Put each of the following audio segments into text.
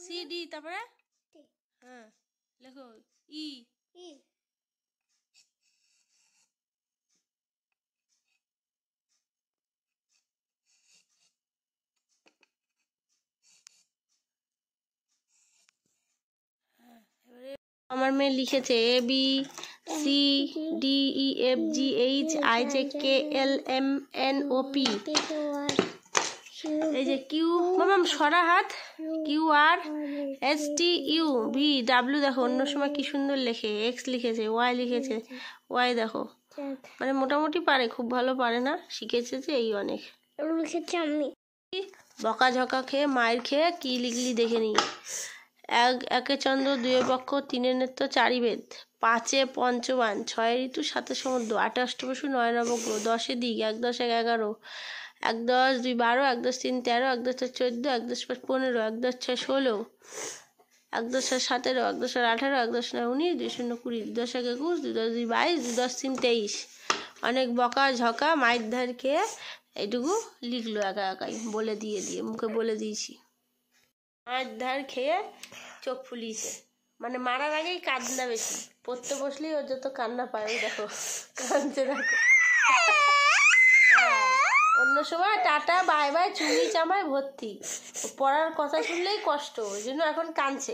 C D তারপরে হ্যাঁ লেখো ই আমার মেয়ে লিখেছে A B C D E F G H I J K L M N O P. এই যে কিউ মামাম সরা হাত Q R S T U V W. দেখো অন্য সময় কি সুন্দর লেখে, এক্স লিখেছে, ওয়াই লিখেছে, ওয়াই দেখো মানে মোটামুটি পারে, খুব ভালো পারে না, শিখেছে যে এই অনেক। বকাঝকা খেয়ে মায়ের খেয়ে কি লিখলি দেখে নি। একে চন্দ্র, দুয়ে পক্ষ, তিনে নেত্র, চারি বেদ, পাঁচে পঞ্চবান, ছয় ঋতু, সাতে সমুদ্র, আটে অষ্টবসু, নয় নবগ্রহ, দশে দিক, এক দশ এক 11, এক দশ দুই 12, এক দশ তিন 13, এক দশ চার 14, এক দশ পাঁচ 15, এক দশ ছয় 16, এক দশ সাত 17, এক দশ 18, এক দশ 9 19, দুই শূন্য 20, দুই দশ 21, দুই দশ 2 22, দুই দশ 3 23। অনেক বকা ঝকা মায়ের ধার খেয়ে এইটুকু লিখলো একা একাই, বলে দিয়ে মুখে বলে দিয়েছি। মায়ের ধার খেয়ে চোখ ফুলিয়েছে, মানে মারার আগেই কান্না বেশি, পড়তে বসলেই ওর যত কান্না পায়। ওই দেখো কাঁদছে, দেখো। অন্য সময় টাটা বাই বাই চুনি চামায় ভর্তি, পড়ার কথা শুনলেই কষ্ট, ওই জন্য এখন কাঁদছে,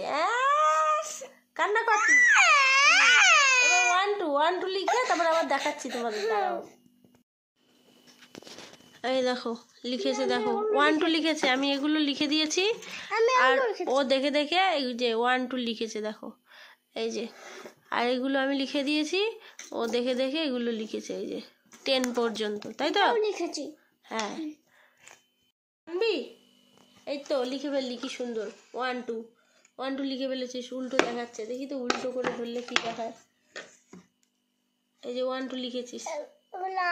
কান্না করছি। এবার 1 2 লিখে তারপর আবার দেখাচ্ছি তোমাদের। এই দেখো লিখেছে, দেখো 1 2 লিখেছে, আমি এগুলো লিখে দিয়েছি, আর ও দেখে দেখে এই যে 1 2 লিখেছে, দেখো এই যে, আর এগুলো আমি লিখে দিয়েছি, ও দেখে দেখে এগুলো লিখেছে, এই যে 10 পর্যন্ত, তাই তো লিখেছি। হ্যাঁ এই তো লিখে ফেললি, কি সুন্দর। 1 2 লিখে ফেলেছিস, উল্টো দেখাচ্ছে, দেখি তো উল্টো করে ধরলে কি দেখায়। এই যে 1 2 লিখেছিস,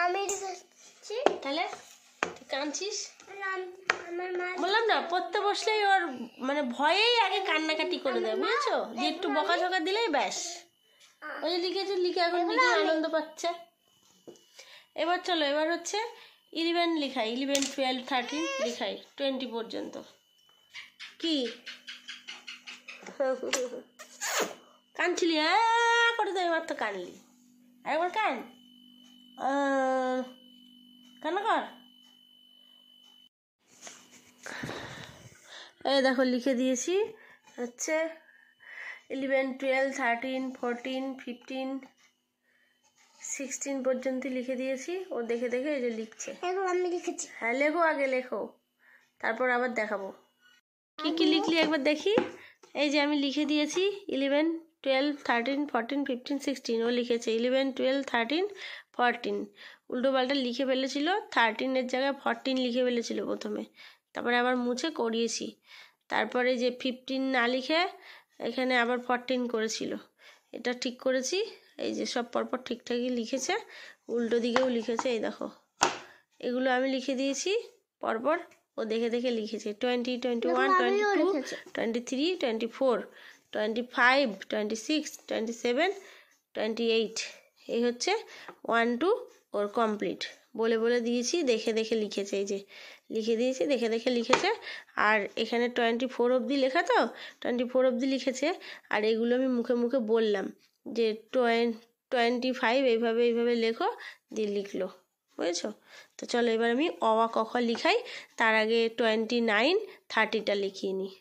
আমি লিখেছি, তাহলে কাঁদছিস। বললাম না, পড়তে বসলেই ওর মানে ভয়েই আগে কান্নাকাটি করে দেয়, বুঝেছো, যে একটু বকাঝকা দিলেই ব্যাস। ওই যে লিখেছে, লিখে এখন নিজে আনন্দ পাচ্ছে। এবার চলো, এবার হচ্ছে 11 লিখাই, 11 12 13 লিখাই, 20 পর্যন্ত। কি কাঁদছিলি করে দেয়, এবার তো কানলি, আরেকবার কান, কান্না কর। এই দেখো লিখে দিয়েছি, হচ্ছে 11 12 13 14 15 16 পর্যন্ত লিখে দিয়েছি, ও দেখে দেখে এই যে লিখছে। আমি লিখেছি, হ্যাঁ লেখো, আগে লেখো, তারপর আবার দেখাবো কি কি লিখলি একবার দেখি। এই যে আমি লিখে দিয়েছি 11 12 13 14 15 16, ও লিখেছে 11 12 13 14, উল্টো পাল্টা লিখে ফেলেছিল, 13-এর জায়গায় 14 লিখে ফেলেছিল প্রথমে, তারপরে আবার মুছে করিয়েছি, তারপরে যে 15 না লিখে এখানে আবার 14 করেছিল, এটা ঠিক করেছি। এই যে সব পরপর ঠিকঠাকই লিখেছে, উল্টো দিকেও লিখেছে, এই দেখো এগুলো আমি লিখে দিয়েছি পরপর, ও দেখে দেখে লিখেছে 20 21 22 23 24 25 26 27 28। এই হচ্ছে 1 2 ওর কমপ্লিট, বলে বলে দিয়েছি, দেখে দেখে লিখেছে, এই যে লিখে দিয়েছি, দেখে দেখে লিখেছে। আর এখানে 24 অবধি লেখা, তো 24 অবধি লিখেছে, আর এগুলো আমি মুখে মুখে বললাম যে 25 এইভাবে এইভাবে লেখো, দিয়ে লিখলো, বুঝেছো। তো চলো এবার আমি অ আ ক খ লিখাই, তার আগে 29 30টা লিখিয়ে নিই।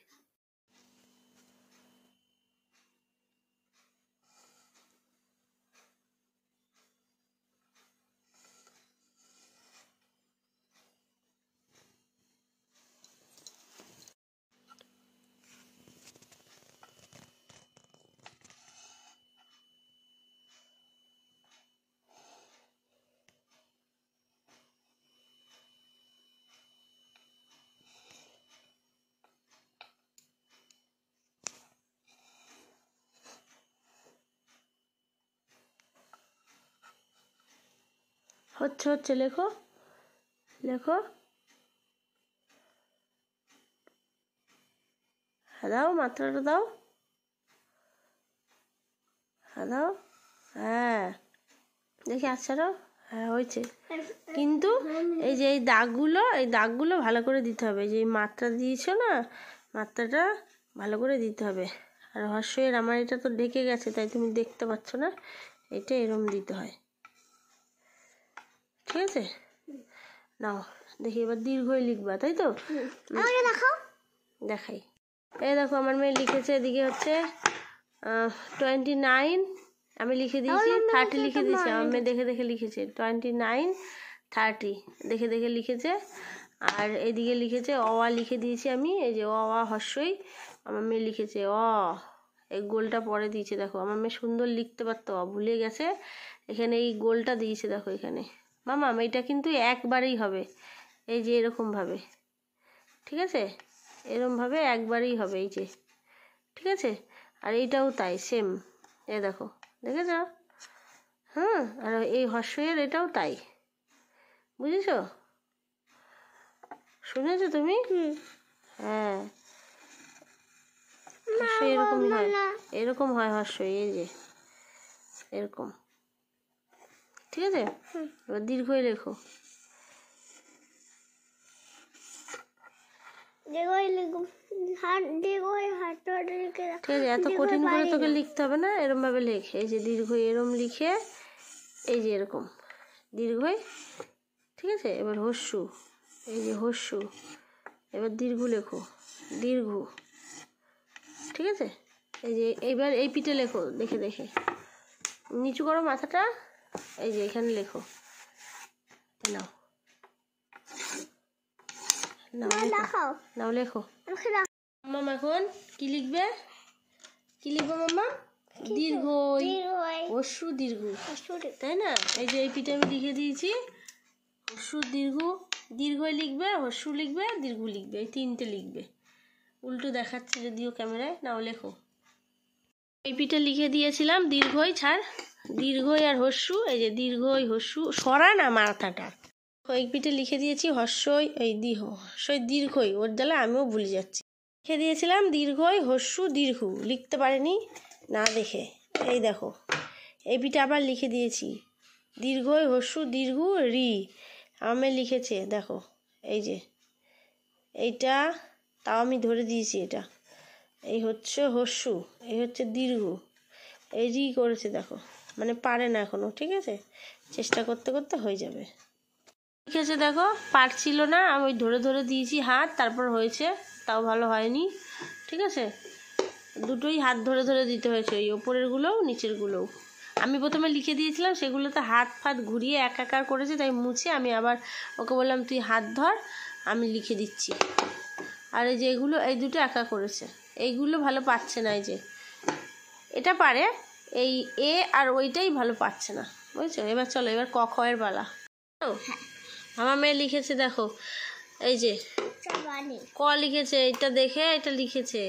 হচ্ছে লেখো লেখো, হ্যাঁ দাও, মাত্রাটা দাও, হ্যাঁ দাও, হ্যাঁ দেখি আচ্ছাটাও, হ্যাঁ হয়েছে। কিন্তু এই যে এই দাগগুলো ভালো করে দিতে হবে, যে মাত্রা দিয়েছো না, মাত্রাটা ভালো করে দিতে হবে। আর হর্ষের আমার এটা তো ঢেকে গেছে তাই তুমি দেখতে পাচ্ছ না, এটা এরম দিতে হয়, ঠিক আছে? নাও দেখি এবার দীর্ঘই লিখবা, তাই তো? দেখাও, দেখাই। এই দেখো আমার মেয়ে লিখেছে, এদিকে হচ্ছে 29, আমি লিখে দিয়েছি 30 লিখে দিয়েছি। আমার মেয়ে দেখে দেখে লিখেছে 29 30 দেখে দেখে লিখেছে। আর এদিকে লিখেছে অ লিখে দিয়েছি আমি, এই যে অ হর্ষই আমার মেয়ে লিখেছে অ, এই গোলটা পরে দিয়েছে। দেখো আমার মেয়ে সুন্দর লিখতে পারতো, ভুলে গেছে, এখানে এই গোলটা দিয়েছে দেখো এখানে। মামা এটা কিন্তু একবারেই হবে, এই যে এরকম ভাবে, ঠিক আছে? এরকম ভাবে একবারেই হবে, এই যে, ঠিক আছে? আর এইটাও তাই সেম, এ দেখো, দেখেছ? হ্যাঁ, আর এই হর্ষের এটাও তাই, বুঝেছো? শুনেছো তুমি? হ্যাঁ, এরকমই হয়, এরকম হয় হর্ষ, এই যে এরকম, ঠিক আছে? এবার দীর্ঘই লেখো। ঠিক আছে, এত কঠিন করে তোকে লিখতে হবে না, এরম ভাবে লেখ। এই যে দীর্ঘই এরম লিখে, এই যে এরকম দীর্ঘই, ঠিক আছে? এবার হস্যু, এই যে হস্যু, এবার দীর্ঘ লেখো, দীর্ঘ, ঠিক আছে? এই যে এইবার এই পিঠে লেখো, দেখে দেখে নিচু করো মাথাটা, এই যে এখানে লেখো, নাও নাও লেখো। মামা এখন কি লিখবে? কি লিখবো মামা? দীর্ঘই, হস্যু দীর্ঘ, তাই না? এই যে এই পিঠে আমি লিখে দিয়েছি হস্যু দীর্ঘ, দীর্ঘই লিখবে, হস্যু লিখবে, দীর্ঘ লিখবে, এই তিনটে লিখবে। উল্টো দেখাচ্ছে যদিও ক্যামেরায়, নাও লেখো। এই পিঠে লিখে দিয়েছিলাম দীর্ঘই, ছাড়, দীর্ঘই আর হস্যু, এই যে দীর্ঘই হস্যু, সরা না মাথাটা। এই পিঠে লিখে দিয়েছি হস্যই, এই হস্যই দীর্ঘই, ওর জ্বালা আমিও ভুলে যাচ্ছি। লিখে দিয়েছিলাম দীর্ঘই হস্যু দীর্ঘ, লিখতে পারিনি না দেখে, এই দেখো এই পিঠে আবার লিখে দিয়েছি দীর্ঘই হস্যু দীর্ঘ রি, আমি লিখেছে দেখো, এই যে এইটা, তাও আমি ধরে দিয়েছি, এটা এই হচ্ছে হস্যু, এই হচ্ছে দীর্ঘ, এই রি করেছে দেখো, মানে পারে না এখনো, ঠিক আছে? চেষ্টা করতে করতে হয়ে যাবে। ঠিক আছে, দেখো পারছিল না, আমি ধরে ধরে দিয়েছি হাত, তারপর হয়েছে, তাও ভালো হয়নি, ঠিক আছে? দুটোই হাত ধরে ধরে দিতে হয়েছে, ওই ওপরের গুলোও নিচের গুলোও। আমি প্রথমে লিখে দিয়েছিলাম, সেগুলোতে হাত ফাত ঘুরিয়ে একাকার করেছে, তাই মুছে আমি আবার ওকে বললাম তুই হাত ধর, আমি লিখে দিচ্ছি। আর এই যে এগুলো, এই দুটো একা করেছে, এইগুলো ভালো পাচ্ছে না, এই যে এটা পারে, এই এ আর ওইটাই ভালো পাচ্ছে না, বুঝছো? এবার চলো, এবার ক খ এর পালা। আমার মেয়ে লিখেছে দেখো, এই যে ক লিখেছে, এটা দেখে এটা লিখেছে,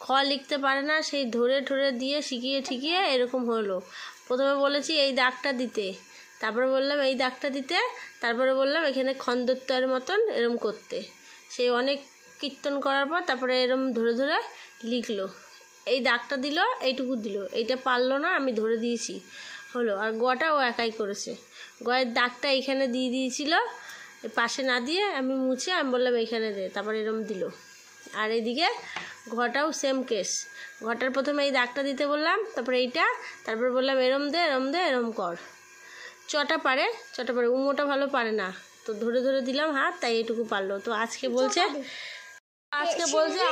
খ লিখতে পারে না, সেই ধরে ধরে দিয়ে শিখিয়ে ঠিকিয়ে এরকম হলো। প্রথমে বলেছি এই দাগটা দিতে, তারপরে বললাম এই দাগটা দিতে, তারপরে বললাম এখানে খন্দত্বের মতন এরম করতে, সেই অনেক কীর্তন করার পর তারপরে এরম ধরে ধরে লিখলো, এই দাগটা দিল, এইটুকু দিল, এইটা পারলো না, আমি ধরে দিয়েছি, হলো। আর গটা ও একাই করেছে, গয়ের দাগটা এইখানে দিয়ে দিয়েছিল, পাশে না দিয়ে আমি মুছে আমি বললাম এইখানে দে, তারপর এরম দিল। আর এইদিকে ঘটাও সেম কেস, ঘটার প্রথমে এই দাগটা দিতে বললাম, তারপরে এইটা, তারপরে বললাম এরম দে এরম দে এরম কর। চটা পারে, উমোটা ভালো পারে না, তো ধরে ধরে দিলাম হাত, তাই এইটুকু পারলো। তো আজকে বলছে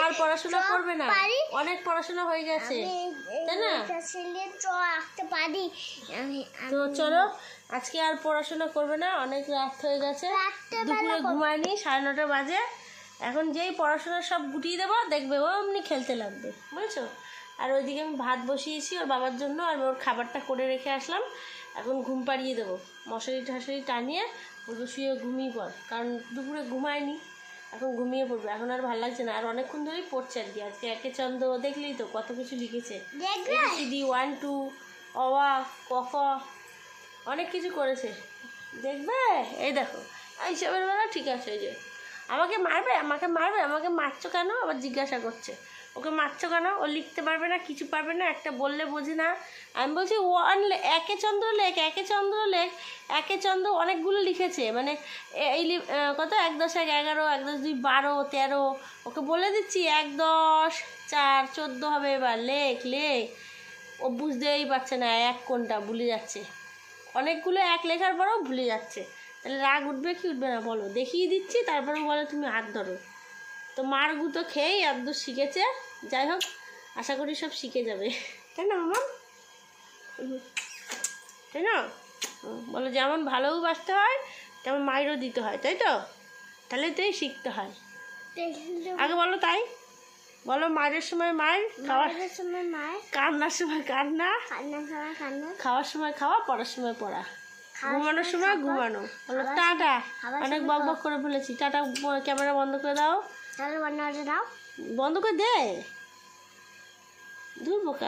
আর পড়াশোনা করবে না, অনেক পড়াশোনা হয়ে গেছে, তাই না? তো চলো, আজকে আর পড়াশোনা করবে না, অনেক রাত হয়ে গেছে, দুপুরে ঘুমায়নি, 9:30 বাজে, এখন যেই পড়াশোনা সব গুটিয়ে দেবো, দেখবে ও এমনি খেলতে লাগবে, বুঝেছো? আর ওইদিকে আমি ভাত বসিয়েছি ওর বাবার জন্য, আর ওর খাবারটা করে রেখে আসলাম, এখন ঘুম পাড়িয়ে দেবো, মশারি ঠাশারি টানিয়ে ওকে শুয়ে ঘুমিয়ে পড়, কারণ দুপুরে ঘুমায়নি, এখন ঘুমিয়ে পড়বে, এখন আর ভালো লাগছে না, আর অনেকক্ষণ ধরেই পড়ছে আর কি। আজকে একে চন্দ্র দেখলেই তো কত কিছু লিখেছে, ABCD 1 2 অওয়া ক খ অনেক কিছু করেছে, দেখবে? এই দেখো এইসবের বেলা ঠিক আছে, এই যে আমাকে মারবে, আমাকে মারবে, আমাকে মারছো কেন আবার জিজ্ঞাসা করছে। ওকে মারছো কেন? ও লিখতে পারবে না, কিছু পারবে না, একটা বললে বোঝে না। আমি বলছি একে চন্দ্রলেখ, একে চন্দ্রলেখ, একে চন্দ্র অনেকগুলো লিখেছে, মানে এই কত 1 10 1 11, 1 10 2 12 13। ওকে বলে দিচ্ছি 1 10 4 14 হবে, এবার লেখ লেখ। ও বুঝতেই পারছে না এক কোনটা, ভুলে যাচ্ছে। অনেকগুলো এক লেখার পরেও ভুলে যাচ্ছে। তাহলে রাগ উঠবে কি উঠবে না বলো? দেখিয়ে দিচ্ছি, তারপরে বলো তুমি হাত ধরো। তো মার গুঁতো খেয়েই একদম শিখেছে। যাই হোক, আশা করি সব শিখে যাবে, তাই না মামা? তাই না? বলো যেমন ভালোবাসতে হয় তেমন মায়েরও দিতে হয়, তাই তো? তাহলে তাই শিখতে হয়। আগে বলো তাই বলো, মায়ের সময় মায়ের, খাওয়ার সময় মায়ের, কান্নার সময় কান্না, খাওয়ার সময় খাওয়া, পড়ার সময় পড়া, ঘুমানোর সময় ঘুমানো। বলো টাটা। অনেক বক বক করে ফেলেছি, টাটা। ক্যামেরা বন্ধ করে দাও। বন্ধ করে দে, দূর বোকা।